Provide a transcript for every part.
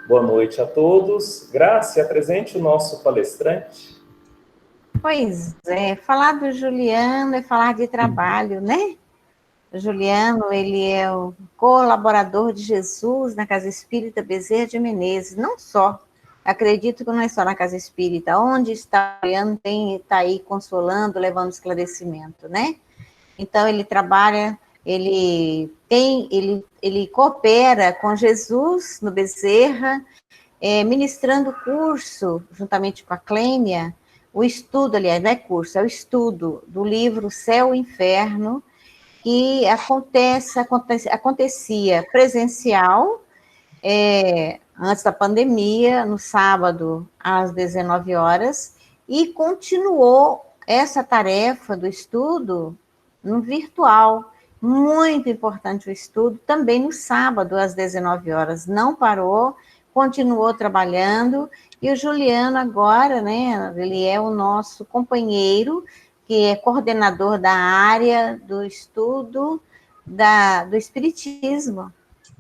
Boa noite a todos. Graça, apresente o nosso palestrante. Pois é, falar do Juliano é falar de trabalho, né? O Juliano, ele é o colaborador de Jesus na Casa Espírita Bezerra de Menezes, não só, acredito que não é só na Casa Espírita, onde está o Juliano está aí consolando, levando esclarecimento, né? Então, ele trabalha, ele coopera com Jesus no Bezerra, ministrando curso, juntamente com a Clênia, o estudo, aliás, não é curso, é o estudo do livro Céu e Inferno, que acontecia presencial, antes da pandemia, no sábado, às 19 horas, e continuou essa tarefa do estudo no virtual. Muito importante o estudo, também no sábado, às 19 horas. Não parou, continuou trabalhando, e o Juliano agora, né, ele é o nosso companheiro, que é coordenador da área do estudo do Espiritismo.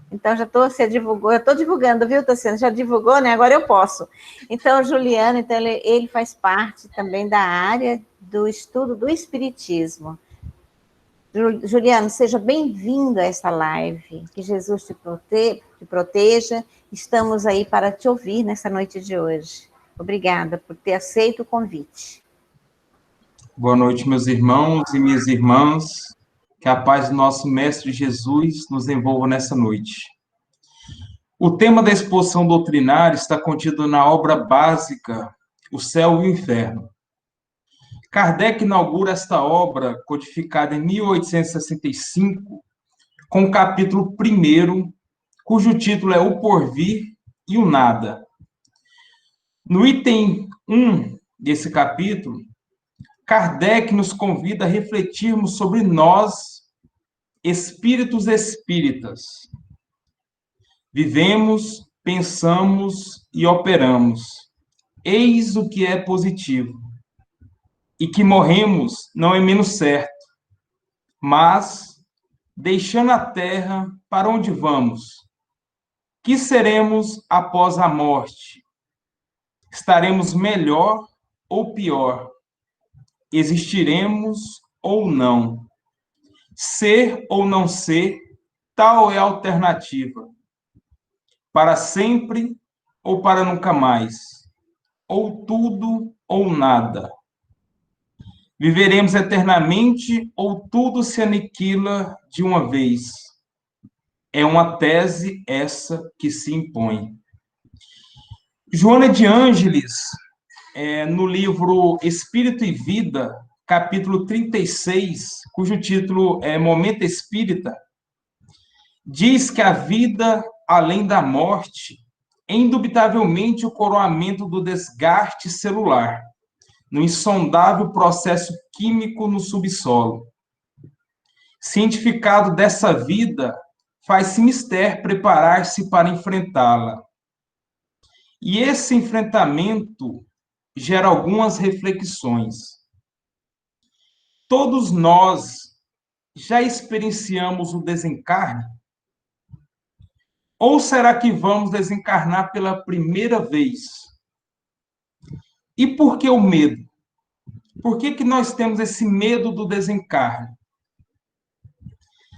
Então, você divulgou, eu estou divulgando, viu, Tassiano? Já divulgou, né? Agora eu posso. Então, o Juliano, então, ele faz parte também da área do estudo do Espiritismo. Juliano, seja bem-vindo a esta live. Que Jesus te proteja. Estamos aí para te ouvir nessa noite de hoje. Obrigada por ter aceito o convite. Boa noite, meus irmãos e minhas irmãs. Que a paz do nosso Mestre Jesus nos envolva nessa noite. O tema da exposição doutrinária está contido na obra básica O Céu e o Inferno. Kardec inaugura esta obra, codificada em 1865, com o capítulo 1º, cujo título é O Porvir e o Nada. No item 1 desse capítulo, Kardec nos convida a refletirmos sobre nós, espíritos espíritas. Vivemos, pensamos e operamos. Eis o que é positivo. E que morremos não é menos certo. Mas, deixando a terra, para onde vamos? Que seremos após a morte? Estaremos melhor ou pior? Existiremos ou não? Ser ou não ser, tal é a alternativa. Para sempre ou para nunca mais? Ou tudo ou nada? Viveremos eternamente ou tudo se aniquila de uma vez? É uma tese essa que se impõe. Joana de Ângeles, no livro Espírito e Vida, capítulo 36, cujo título é Momento Espírita, diz que a vida além da morte é indubitavelmente o coroamento do desgaste celular, no insondável processo químico no subsolo. Cientificado dessa vida, faz-se mister preparar-se para enfrentá-la. E esse enfrentamento gera algumas reflexões. Todos nós já experienciamos o desencarne? Ou será que vamos desencarnar pela primeira vez? E por que o medo? Por que nós temos esse medo do desencarne?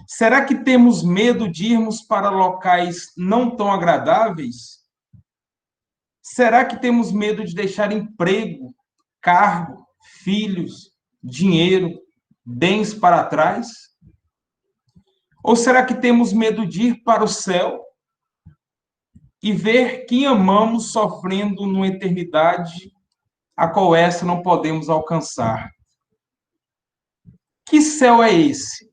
Será que temos medo de irmos para locais não tão agradáveis? Será que temos medo de deixar emprego, cargo, filhos, dinheiro, bens para trás? Ou será que temos medo de ir para o céu e ver quem amamos sofrendo numa eternidade a qual essa não podemos alcançar? Que céu é esse?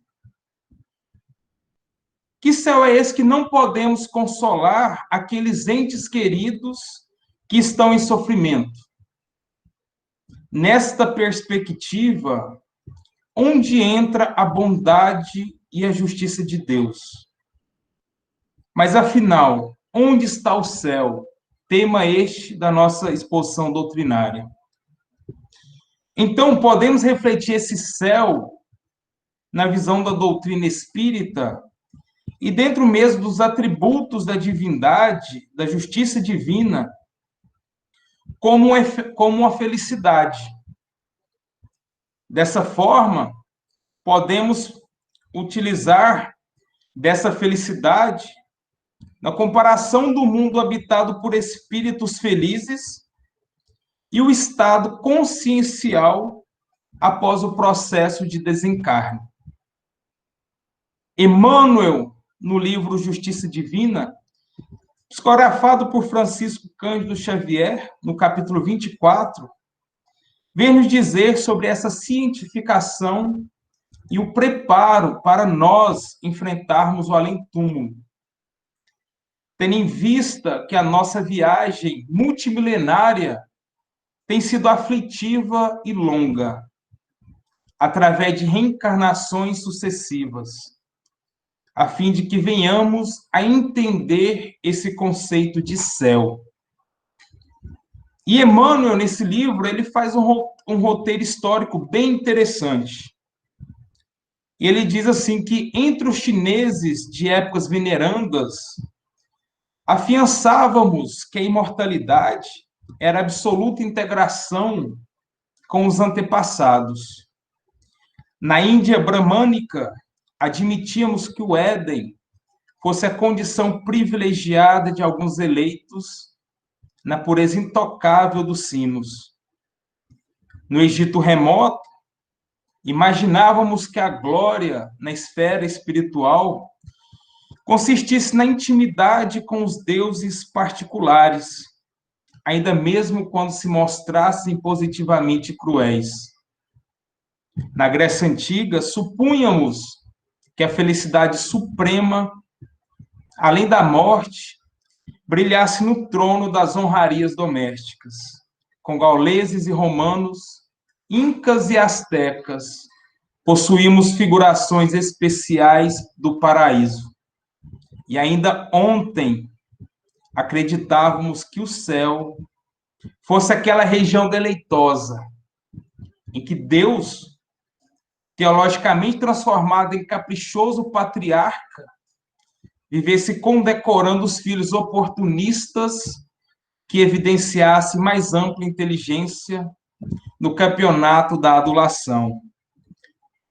Que céu é esse que não podemos consolar aqueles entes queridos que estão em sofrimento? Nesta perspectiva, onde entra a bondade e a justiça de Deus? Mas, afinal, onde está o céu? Tema este da nossa exposição doutrinária. Então, podemos refletir esse céu na visão da doutrina espírita e dentro mesmo dos atributos da divindade, da justiça divina, como uma felicidade. Dessa forma, podemos utilizar dessa felicidade na comparação do mundo habitado por espíritos felizes e o estado consciencial após o processo de desencarne. Emmanuel, no livro Justiça Divina, psicografado por Francisco Cândido Xavier, no capítulo 24, vem nos dizer sobre essa cientificação e o preparo para nós enfrentarmos o além-túmulo, tendo em vista que a nossa viagem multimilenária tem sido aflitiva e longa, através de reencarnações sucessivas, a fim de que venhamos a entender esse conceito de céu. E Emmanuel, nesse livro, ele faz um roteiro histórico bem interessante. E ele diz assim que entre os chineses de épocas venerandas, afiançávamos que a imortalidade era a absoluta integração com os antepassados. Na Índia bramânica, admitíamos que o Éden fosse a condição privilegiada de alguns eleitos na pureza intocável dos sinos. No Egito remoto, imaginávamos que a glória na esfera espiritual consistisse na intimidade com os deuses particulares, ainda mesmo quando se mostrassem positivamente cruéis. Na Grécia Antiga, supunhamos que a felicidade suprema, além da morte, brilhasse no trono das honrarias domésticas, com gauleses e romanos, incas e astecas, possuímos figurações especiais do paraíso. E ainda ontem acreditávamos que o céu fosse aquela região deleitosa em que Deus, teologicamente transformado em caprichoso patriarca, vivesse condecorando os filhos oportunistas que evidenciasse mais ampla inteligência no campeonato da adulação.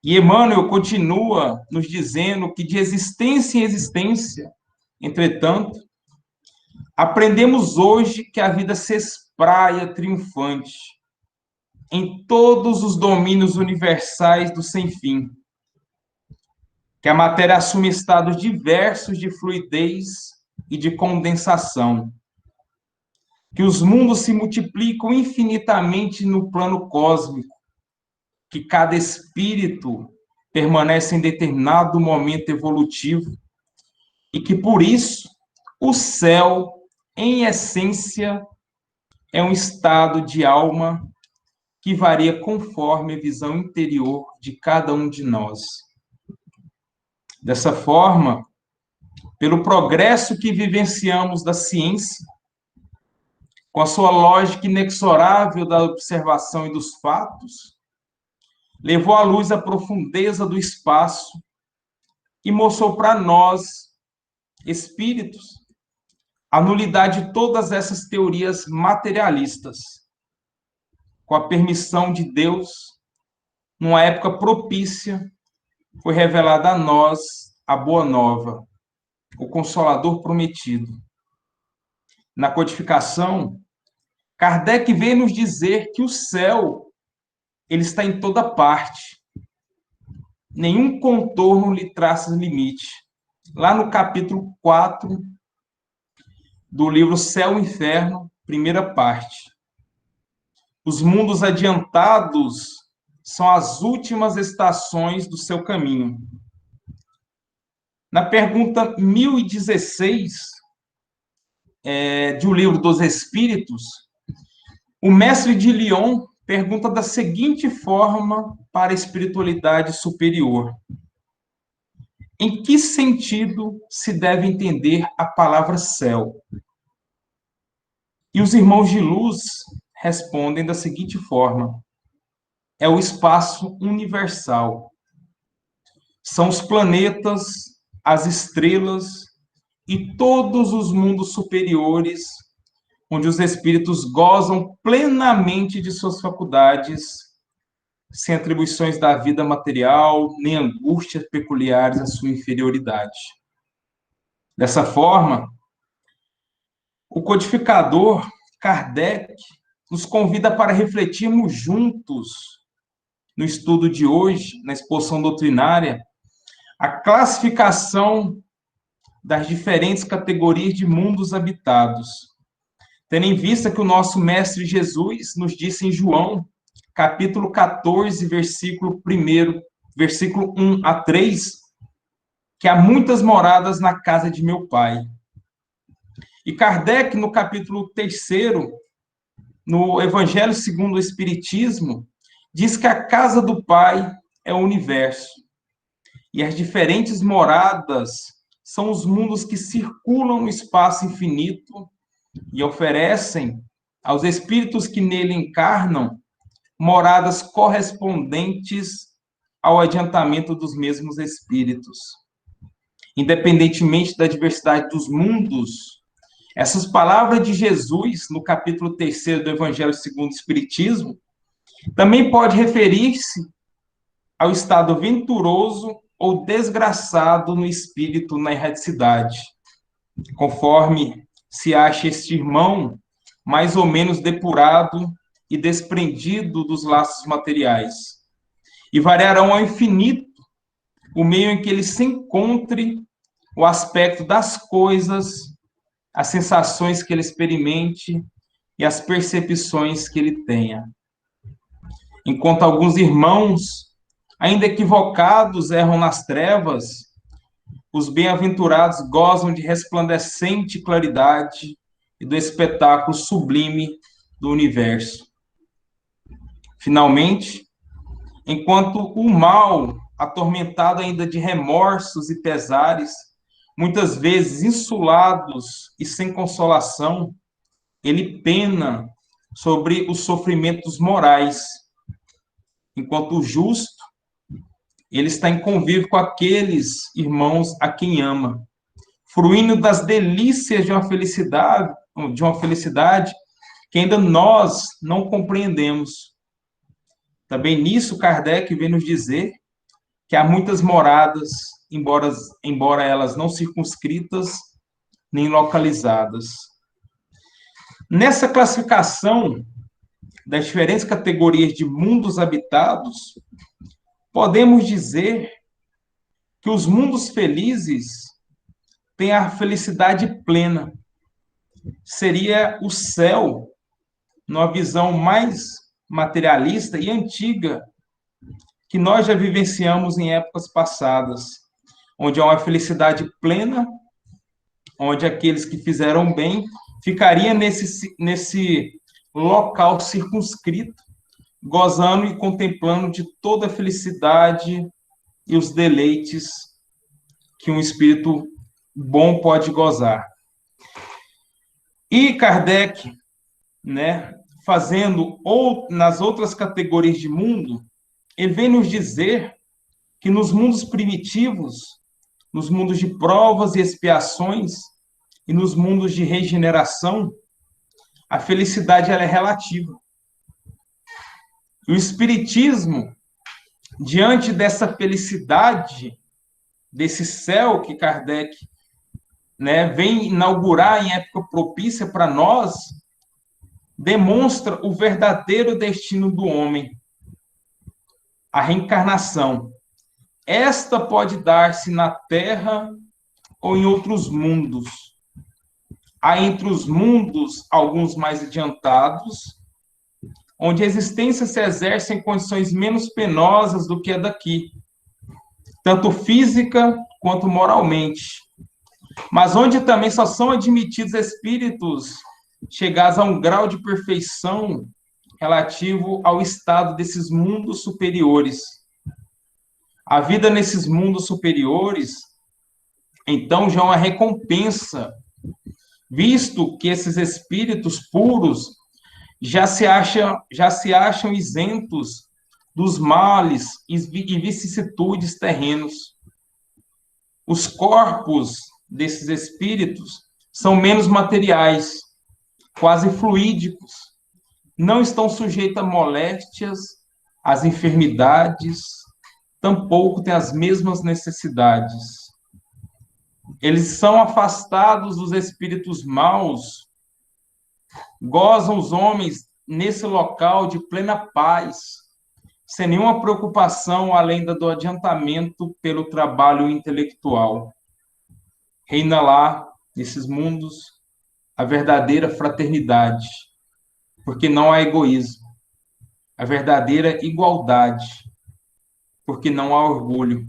E Emmanuel continua nos dizendo que de existência em existência, entretanto, aprendemos hoje que a vida se espraia triunfante em todos os domínios universais do sem-fim, que a matéria assume estados diversos de fluidez e de condensação, que os mundos se multiplicam infinitamente no plano cósmico, que cada espírito permanece em determinado momento evolutivo e que, por isso, o céu, em essência, é um estado de alma que varia conforme a visão interior de cada um de nós. Dessa forma, pelo progresso que vivenciamos da ciência, com a sua lógica inexorável da observação e dos fatos, levou à luz a profundeza do espaço e mostrou para nós, espíritos, a nulidade de todas essas teorias materialistas. Com a permissão de Deus, numa época propícia, foi revelada a nós a Boa Nova, o Consolador prometido. Na codificação, Kardec veio nos dizer que o céu ele está em toda parte. Nenhum contorno lhe traça limite. Lá no capítulo 4 do livro Céu e Inferno, primeira parte. Os mundos adiantados são as últimas estações do seu caminho. Na pergunta 1016 de O Livro dos Espíritos, o mestre de Lyon pergunta da seguinte forma para a espiritualidade superior: em que sentido se deve entender a palavra céu? E os irmãos de luz respondem da seguinte forma: é o espaço universal. São os planetas, as estrelas e todos os mundos superiores, onde os espíritos gozam plenamente de suas faculdades, sem atribuições da vida material, nem angústias peculiares à sua inferioridade. Dessa forma, o codificador Kardec nos convida para refletirmos juntos, no estudo de hoje, na exposição doutrinária, a classificação das diferentes categorias de mundos habitados, tendo em vista que o nosso Mestre Jesus nos disse em João, capítulo 14, versículo 1 a 3, que há muitas moradas na casa de meu Pai. E Kardec, no capítulo 3, no Evangelho segundo o Espiritismo, diz que a casa do Pai é o universo. E as diferentes moradas são os mundos que circulam no espaço infinito e oferecem aos espíritos que nele encarnam moradas correspondentes ao adiantamento dos mesmos espíritos. Independentemente da diversidade dos mundos, essas palavras de Jesus, no capítulo 3 do Evangelho segundo o Espiritismo, também pode referir-se ao estado venturoso ou desgraçado no espírito na erraticidade, conforme se acha este irmão mais ou menos depurado e desprendido dos laços materiais, e variarão ao infinito o meio em que ele se encontre, o aspecto das coisas, as sensações que ele experimente e as percepções que ele tenha. Enquanto alguns irmãos, ainda equivocados, erram nas trevas, os bem-aventurados gozam de resplandecente claridade e do espetáculo sublime do universo. Finalmente, enquanto o mal, atormentado ainda de remorsos e pesares, muitas vezes insulados e sem consolação, ele pena sobre os sofrimentos morais, enquanto o justo, ele está em convívio com aqueles irmãos a quem ama, fruindo das delícias de uma felicidade que ainda nós não compreendemos. Também nisso, Kardec vem nos dizer que há muitas moradas, embora elas não circunscritas nem localizadas. Nessa classificação das diferentes categorias de mundos habitados, podemos dizer que os mundos felizes têm a felicidade plena. Seria o céu, numa visão mais materialista e antiga, que nós já vivenciamos em épocas passadas, onde há uma felicidade plena, onde aqueles que fizeram bem ficariam nesse local circunscrito, gozando e contemplando de toda a felicidade e os deleites que um espírito bom pode gozar. E Kardec, fazendo nas outras categorias de mundo, ele vem nos dizer que nos mundos primitivos, nos mundos de provas e expiações e nos mundos de regeneração, a felicidade ela é relativa. E o Espiritismo, diante dessa felicidade, desse céu que Kardec vem inaugurar em época propícia para nós, demonstra o verdadeiro destino do homem, a reencarnação. Esta pode dar-se na Terra ou em outros mundos. Há entre os mundos alguns mais adiantados, onde a existência se exerce em condições menos penosas do que a daqui, tanto física quanto moralmente, mas onde também só são admitidos espíritos chegados a um grau de perfeição relativo ao estado desses mundos superiores. A vida nesses mundos superiores, então, já é uma recompensa, visto que esses espíritos puros já se acham isentos dos males e vicissitudes terrenos. os corpos desses espíritos são menos materiais, quase fluídicos, não estão sujeitos a moléstias, às enfermidades, tampouco têm as mesmas necessidades. Eles são afastados dos espíritos maus, gozam os homens nesse local de plena paz, sem nenhuma preocupação além do adiantamento pelo trabalho intelectual. Reina lá, nesses mundos, a verdadeira fraternidade, porque não há egoísmo. A verdadeira igualdade, porque não há orgulho.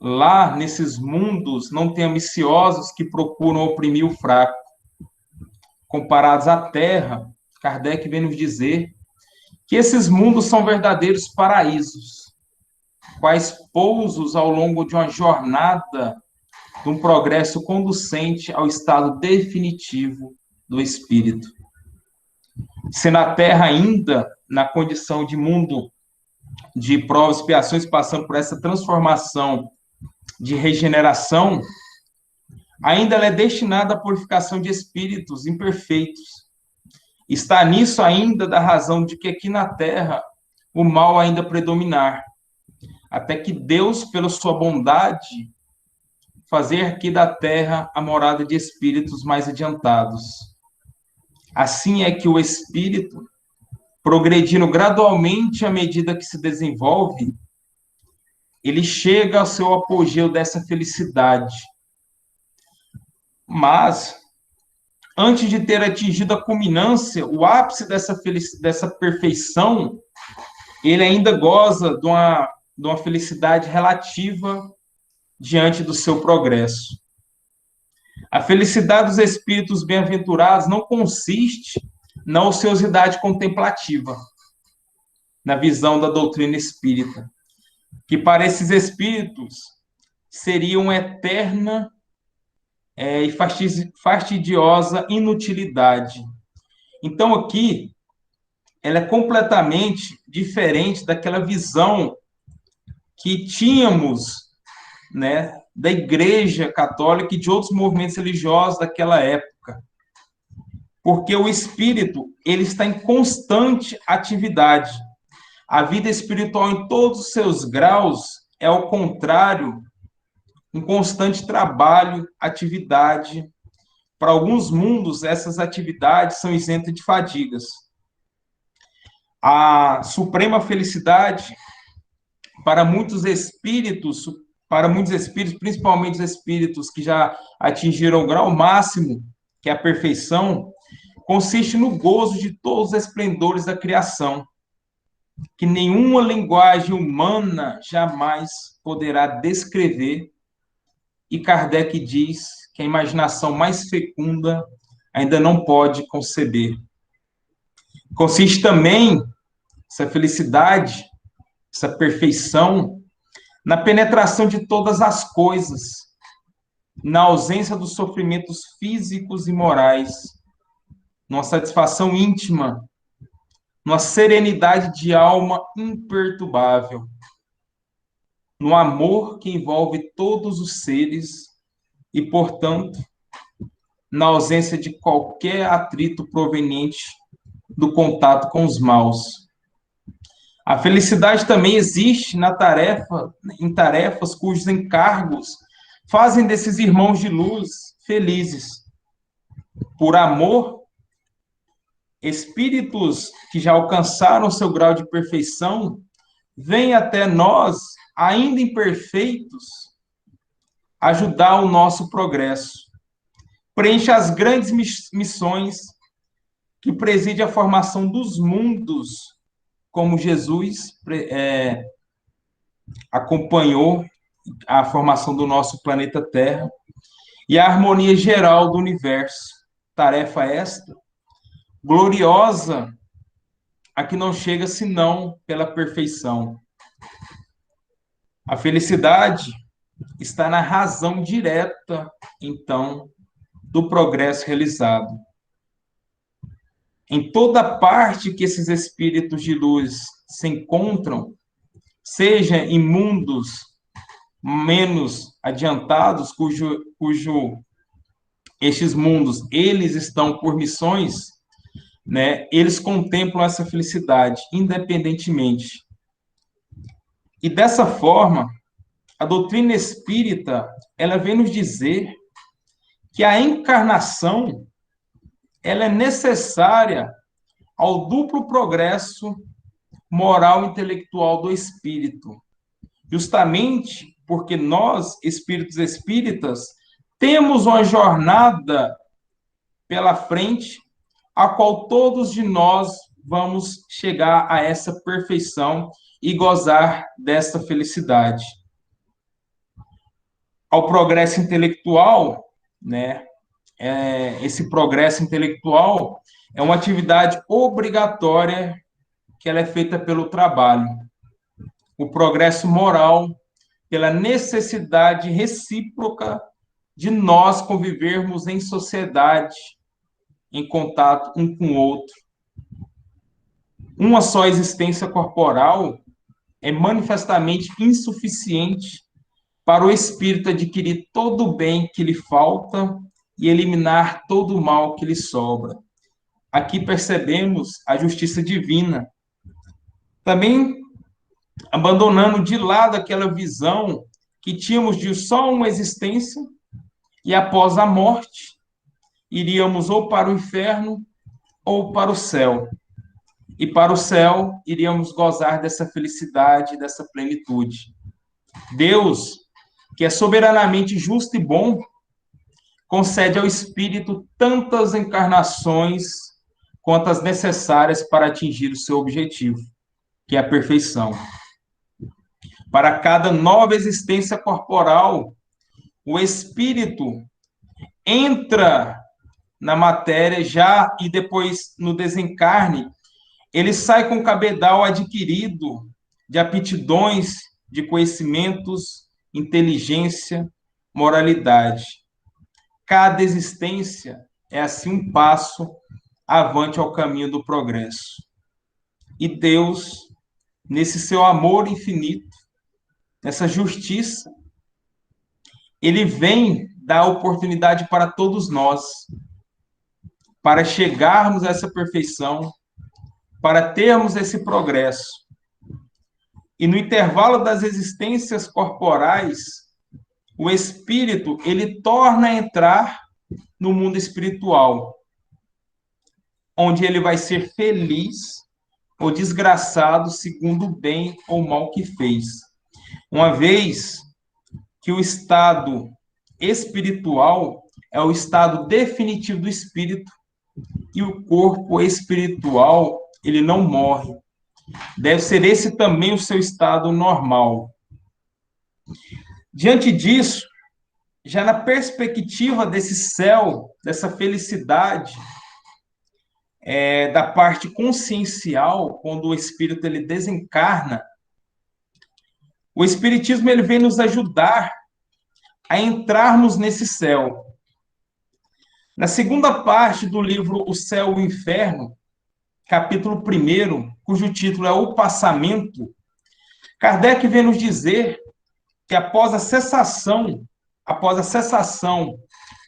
Lá, nesses mundos, não tem ambiciosos que procuram oprimir o fraco. Comparados à Terra, Kardec vem nos dizer que esses mundos são verdadeiros paraísos, quais pousos ao longo de uma jornada de um progresso conducente ao estado definitivo do espírito. Se na Terra ainda, na condição de mundo de provas e expiações, passando por essa transformação de regeneração, ainda ela é destinada à purificação de espíritos imperfeitos. Está nisso ainda da razão de que aqui na Terra o mal ainda predominar, até que Deus, pela sua bondade, fazer aqui da Terra a morada de espíritos mais adiantados. Assim é que o espírito, progredindo gradualmente à medida que se desenvolve, ele chega ao seu apogeu dessa felicidade. Mas, antes de ter atingido a culminância, o ápice dessa perfeição, ele ainda goza de uma felicidade relativa diante do seu progresso. A felicidade dos espíritos bem-aventurados não consiste na ociosidade contemplativa, na visão da doutrina espírita, que para esses espíritos seria uma eterna e fastidiosa inutilidade. Então, aqui, ela é completamente diferente daquela visão que tínhamos, né, da Igreja Católica e de outros movimentos religiosos daquela época. Porque o espírito, ele está em constante atividade. A vida espiritual em todos os seus graus é, ao contrário, um constante trabalho, atividade. Para alguns mundos, essas atividades são isentas de fadigas. A suprema felicidade, para muitos espíritos, principalmente os espíritos que já atingiram o grau máximo, que é a perfeição, consiste no gozo de todos os esplendores da criação, que nenhuma linguagem humana jamais poderá descrever. E Kardec diz que a imaginação mais fecunda ainda não pode conceber. Consiste também essa felicidade, essa perfeição, na penetração de todas as coisas, na ausência dos sofrimentos físicos e morais, numa satisfação íntima, numa serenidade de alma imperturbável, no amor que envolve todos os seres e, portanto, na ausência de qualquer atrito proveniente do contato com os maus. A felicidade também existe em tarefas cujos encargos fazem desses irmãos de luz felizes. Por amor, espíritos que já alcançaram seu grau de perfeição vêm até nós, ainda imperfeitos, ajudar o nosso progresso. Preenche as grandes missões que preside a formação dos mundos, como Jesus acompanhou a formação do nosso planeta Terra, e a harmonia geral do universo. Tarefa esta, gloriosa, a que não chega senão pela perfeição. A felicidade está na razão direta, então, do progresso realizado. Em toda parte que esses espíritos de luz se encontram, seja em mundos menos adiantados, estes mundos, eles estão por missões, né? Eles contemplam essa felicidade, independentemente. E dessa forma, a doutrina espírita, ela vem nos dizer que a encarnação, ela é necessária ao duplo progresso moral e intelectual do espírito. Justamente porque nós, espíritos espíritas, temos uma jornada pela frente, a qual todos de nós vamos chegar a essa perfeição e gozar dessa felicidade. Ao progresso intelectual, né? Esse progresso intelectual é uma atividade obrigatória que ela é feita pelo trabalho. O progresso moral, pela necessidade recíproca de nós convivermos em sociedade, em contato um com o outro. Uma só existência corporal é manifestamente insuficiente para o espírito adquirir todo o bem que lhe falta e eliminar todo o mal que lhe sobra. Aqui percebemos a justiça divina. Também abandonando de lado aquela visão que tínhamos de só uma existência e após a morte iríamos ou para o inferno ou para o céu. E para o céu iríamos gozar dessa felicidade, dessa plenitude. Deus, que é soberanamente justo e bom, concede ao espírito tantas encarnações quantas necessárias para atingir o seu objetivo, que é a perfeição. Para cada nova existência corporal, o espírito entra na matéria já e depois no desencarne, ele sai com o cabedal adquirido de aptidões, de conhecimentos, inteligência, moralidade. Cada existência é assim um passo avante ao caminho do progresso. E Deus, nesse seu amor infinito, nessa justiça, ele vem dar oportunidade para todos nós, para chegarmos a essa perfeição, para termos esse progresso. E no intervalo das existências corporais, o espírito, ele torna a entrar no mundo espiritual, onde ele vai ser feliz ou desgraçado segundo o bem ou mal que fez. Uma vez que o estado espiritual é o estado definitivo do espírito e o corpo espiritual, ele não morre. Deve ser esse também o seu estado normal. Diante disso, já na perspectiva desse céu, dessa felicidade, da parte consciencial, quando o espírito ele desencarna, o espiritismo ele vem nos ajudar a entrarmos nesse céu. Na segunda parte do livro O Céu e o Inferno, capítulo 1, cujo título é O Passamento, Kardec vem nos dizer que após a cessação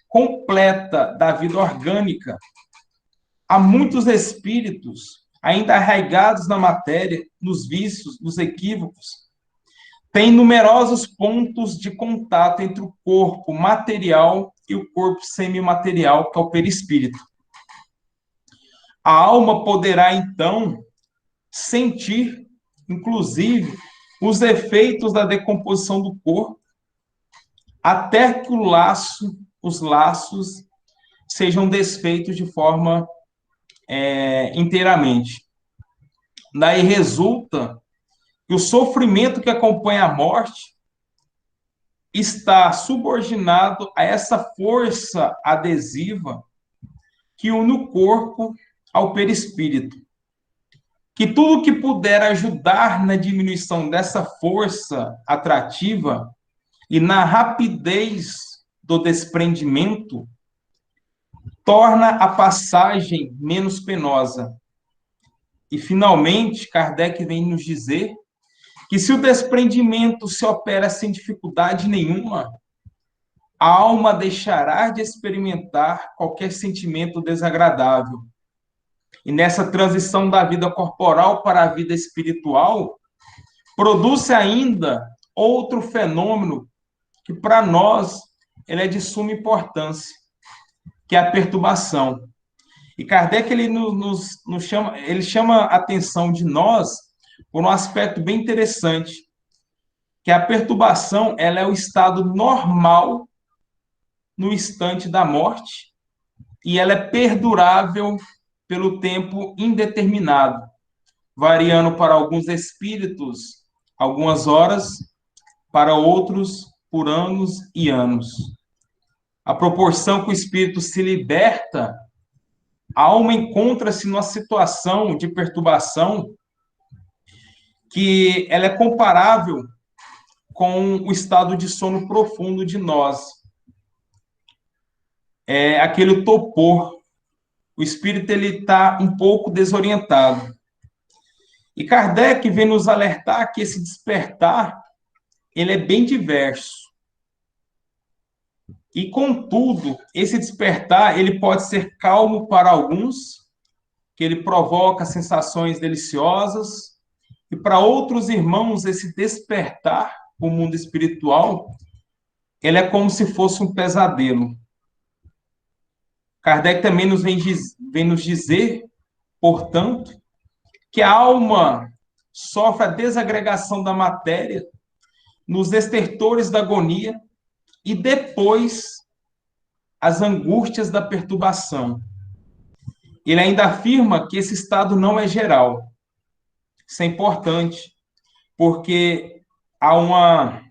completa da vida orgânica, há muitos espíritos ainda arraigados na matéria, nos vícios, nos equívocos, têm numerosos pontos de contato entre o corpo material e o corpo semimaterial, que é o perispírito. A alma poderá, então, sentir, inclusive, os efeitos da decomposição do corpo, até que os laços sejam desfeitos de forma inteiramente. Daí resulta que o sofrimento que acompanha a morte está subordinado a essa força adesiva que une o corpo ao perispírito. Que tudo que puder ajudar na diminuição dessa força atrativa e na rapidez do desprendimento torna a passagem menos penosa. E, finalmente, Kardec vem nos dizer que se o desprendimento se opera sem dificuldade nenhuma, a alma deixará de experimentar qualquer sentimento desagradável. E nessa transição da vida corporal para a vida espiritual, produz ainda outro fenômeno que para nós ele é de suma importância, que é a perturbação. E Kardec nos chama, ele chama a atenção de nós por um aspecto bem interessante, que a perturbação ela é o estado normal no instante da morte e ela é perdurável pelo tempo indeterminado, variando para alguns espíritos algumas horas, para outros por anos e anos. A proporção que o espírito se liberta, a alma encontra-se numa situação de perturbação que ela é comparável com o estado de sono profundo de nós. É aquele topor. O espírito ele está um pouco desorientado. E Kardec vem nos alertar que esse despertar ele é bem diverso. E, contudo, esse despertar ele pode ser calmo para alguns, que ele provoca sensações deliciosas, e para outros irmãos, esse despertar para o mundo espiritual, ele é como se fosse um pesadelo. Kardec também vem nos dizer, portanto, que a alma sofre a desagregação da matéria nos estertores da agonia e depois as angústias da perturbação. Ele ainda afirma que esse estado não é geral. Isso é importante, porque há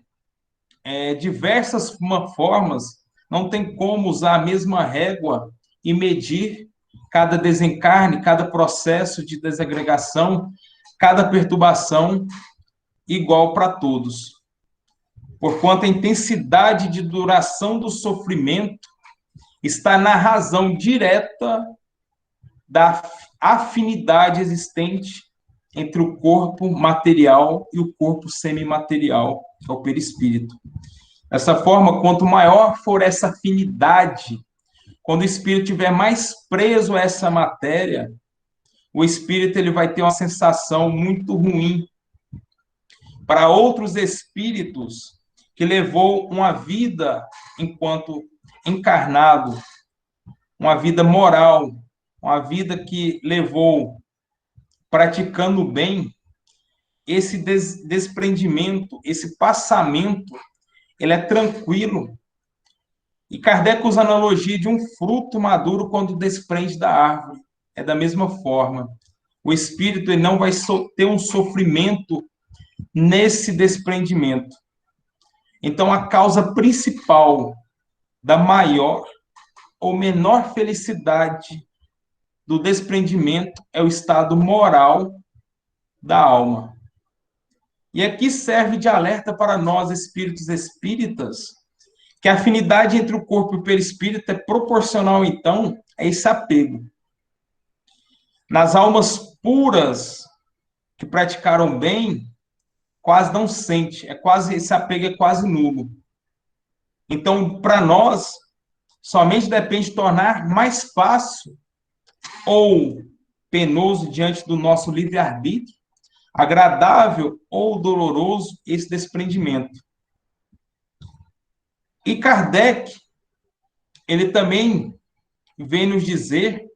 diversas formas, não tem como usar a mesma régua e medir cada desencarne, cada processo de desagregação, cada perturbação igual para todos. Porquanto a intensidade de duração do sofrimento está na razão direta da afinidade existente entre o corpo material e o corpo semimaterial, que é o perispírito. Dessa forma, quanto maior for essa afinidade, quando o espírito estiver mais preso a essa matéria, o espírito ele vai ter uma sensação muito ruim. Para outros espíritos que levou uma vida enquanto encarnado, uma vida moral, uma vida que levou praticando o bem, esse desprendimento, esse passamento, ele é tranquilo. E Kardec usa a analogia de um fruto maduro quando desprende da árvore. É da mesma forma. O espírito ele não vai ter um sofrimento nesse desprendimento. Então, a causa principal da maior ou menor felicidade do desprendimento é o estado moral da alma. E aqui serve de alerta para nós, espíritos espíritas, que a afinidade entre o corpo e o perispírito é proporcional, então, a esse apego. Nas almas puras que praticaram bem, quase não sente, esse apego é quase nulo. Então, para nós, somente depende de tornar mais fácil ou penoso diante do nosso livre-arbítrio, agradável ou doloroso esse desprendimento. E Kardec, ele também vem nos dizer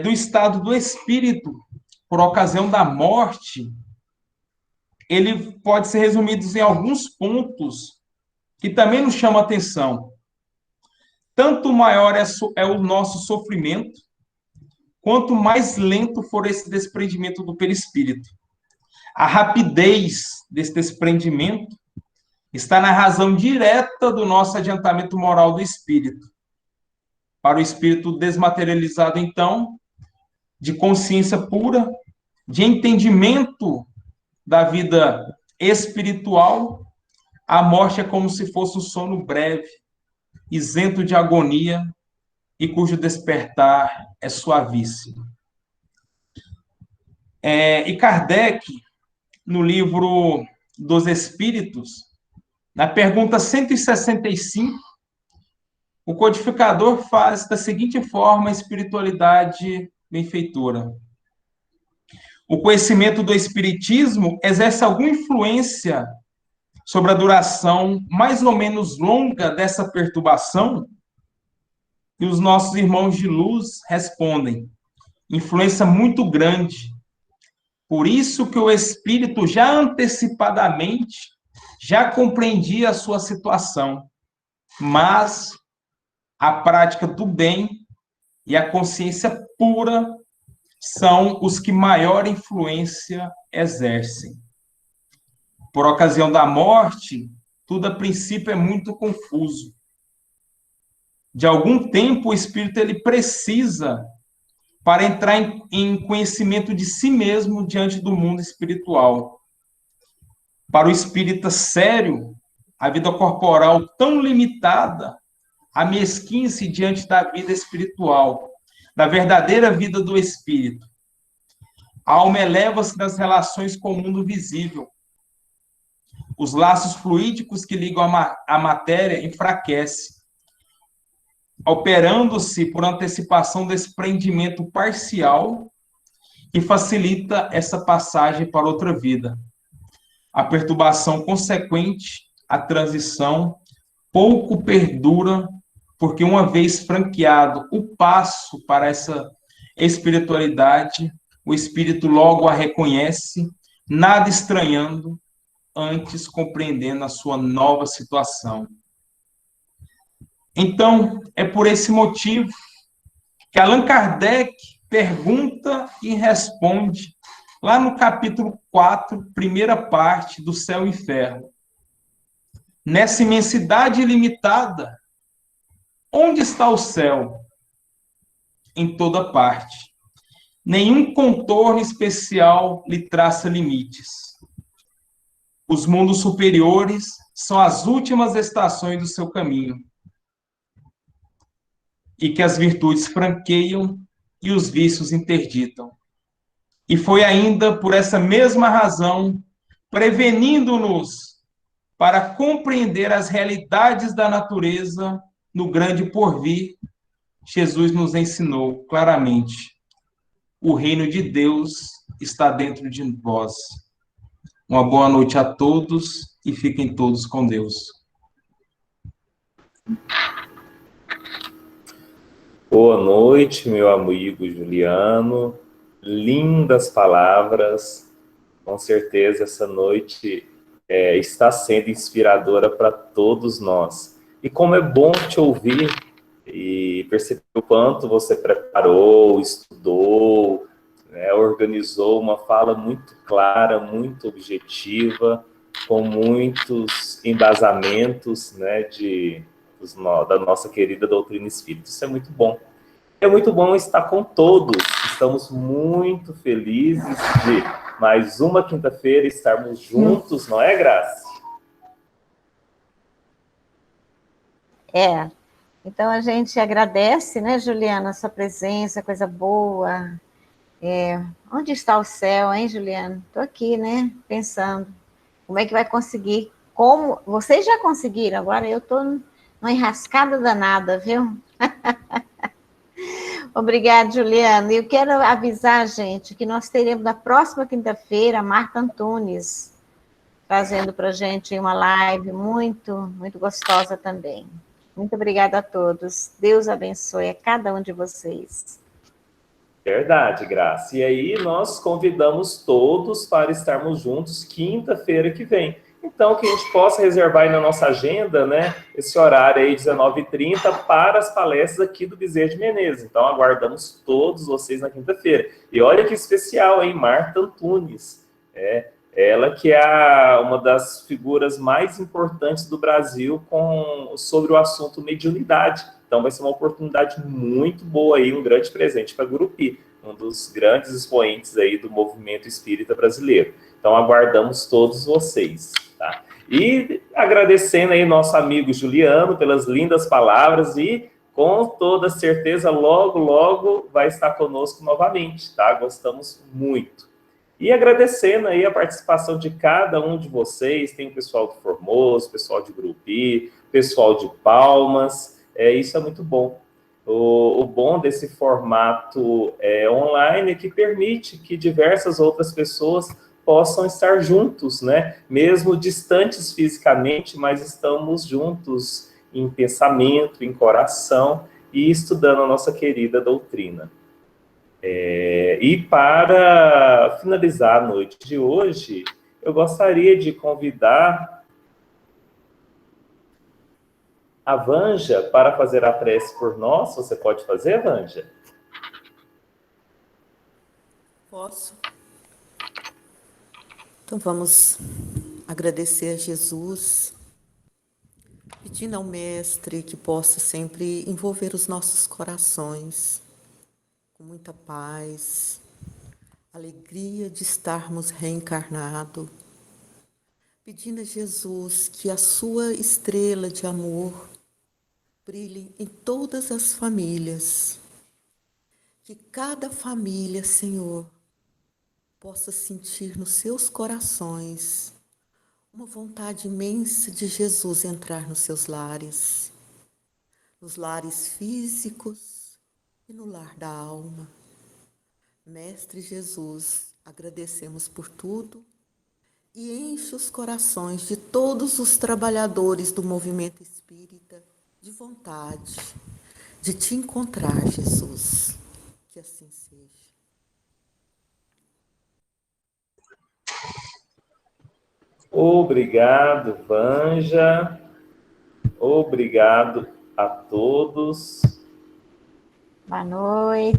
do estado do espírito por ocasião da morte, ele pode ser resumido em alguns pontos que também nos chamam a atenção. Tanto maior é o nosso sofrimento, quanto mais lento for esse desprendimento do perispírito. A rapidez desse desprendimento está na razão direta do nosso adiantamento moral do espírito. Para o espírito desmaterializado, então, de consciência pura, de entendimento da vida espiritual, a morte é como se fosse um sono breve, isento de agonia e cujo despertar é suavíssimo. E Kardec no livro dos Espíritos, na pergunta 165, o codificador faz da seguinte forma a espiritualidade benfeitora. O conhecimento do Espiritismo exerce alguma influência sobre a duração mais ou menos longa dessa perturbação? E os nossos irmãos de luz respondem: influência muito grande. Por isso que o Espírito já antecipadamente já compreendia a sua situação, mas a prática do bem e a consciência pura são os que maior influência exercem. Por ocasião da morte, tudo a princípio é muito confuso. De algum tempo, o espírito ele precisa para entrar em conhecimento de si mesmo diante do mundo espiritual. Para o espírita sério, a vida corporal tão limitada amesquinha-se diante da vida espiritual, da verdadeira vida do espírito. A alma eleva-se das relações com o mundo visível. Os laços fluídicos que ligam a matéria enfraquecem, operando-se por antecipação do desprendimento parcial que facilita essa passagem para outra vida. A perturbação consequente, a transição, pouco perdura, porque uma vez franqueado o passo para essa espiritualidade, o espírito logo a reconhece, nada estranhando, antes compreendendo a sua nova situação. Então, é por esse motivo que Allan Kardec pergunta e responde, lá no capítulo 4, primeira parte do Céu e Inferno. Nessa imensidade ilimitada, onde está o céu? Em toda parte. Nenhum contorno especial lhe traça limites. Os mundos superiores são as últimas estações do seu caminho, e que as virtudes franqueiam e os vícios interditam. E foi ainda por essa mesma razão, prevenindo-nos para compreender as realidades da natureza no grande porvir, Jesus nos ensinou claramente: o reino de Deus está dentro de vós. Uma boa noite a todos e fiquem todos com Deus. Boa noite, meu amigo Juliano. Lindas palavras. Com certeza essa noite está sendo inspiradora para todos nós. E como é bom te ouvir e perceber o quanto você preparou, estudou, né, organizou uma fala muito clara, muito objetiva, com muitos embasamentos, né, da nossa querida doutrina espírita. Isso é muito bom. É muito bom estar com todos. Estamos muito felizes de mais uma quinta-feira estarmos juntos, não é, Graça? É. Então a gente agradece, né, Juliana, a sua presença, coisa boa. Onde está o céu, hein, Juliana? Estou aqui, né, pensando. Como é que vai conseguir? Como? Vocês já conseguiram, agora eu estou numa enrascada danada, viu? Obrigada, Juliana. E eu quero avisar, gente, que nós teremos na próxima quinta-feira a Marta Antunes trazendo para a gente uma live muito, muito gostosa também. Muito obrigada a todos. Deus abençoe a cada um de vocês. Verdade, Graça. E aí nós convidamos todos para estarmos juntos quinta-feira que vem. Então, que a gente possa reservar aí na nossa agenda, né, esse horário aí, 19h30, para as palestras aqui do Bezerra de Menezes. Então, aguardamos todos vocês na quinta-feira. E olha que especial, hein, Marta Antunes. Ela que é uma das figuras mais importantes do Brasil sobre o assunto mediunidade. Então, vai ser uma oportunidade muito boa aí, um grande presente para Gurupi, um dos grandes expoentes aí do movimento espírita brasileiro. Então, aguardamos todos vocês, tá? E agradecendo aí nosso amigo Juliano pelas lindas palavras e, com toda certeza, logo, logo vai estar conosco novamente, tá? Gostamos muito. E agradecendo aí a participação de cada um de vocês, tem o pessoal do Formoso, pessoal de Grupi, pessoal de Palmas, isso é muito bom. O bom desse formato online é que permite que diversas outras pessoas possam estar juntos, né? Mesmo distantes fisicamente, mas estamos juntos em pensamento, em coração e estudando a nossa querida doutrina. E para finalizar a noite de hoje, eu gostaria de convidar a Vanja para fazer a prece por nós. Você pode fazer, Vanja? Posso? Então vamos agradecer a Jesus, pedindo ao Mestre que possa sempre envolver os nossos corações com muita paz, alegria de estarmos reencarnados, pedindo a Jesus que a sua estrela de amor brilhe em todas as famílias, que cada família, Senhor, possa sentir nos seus corações uma vontade imensa de Jesus entrar nos seus lares, nos lares físicos e no lar da alma. Mestre Jesus, agradecemos por tudo e enche os corações de todos os trabalhadores do movimento espírita de vontade de te encontrar, Jesus. Que assim seja. Obrigado, Vanja. Obrigado a todos. Boa noite.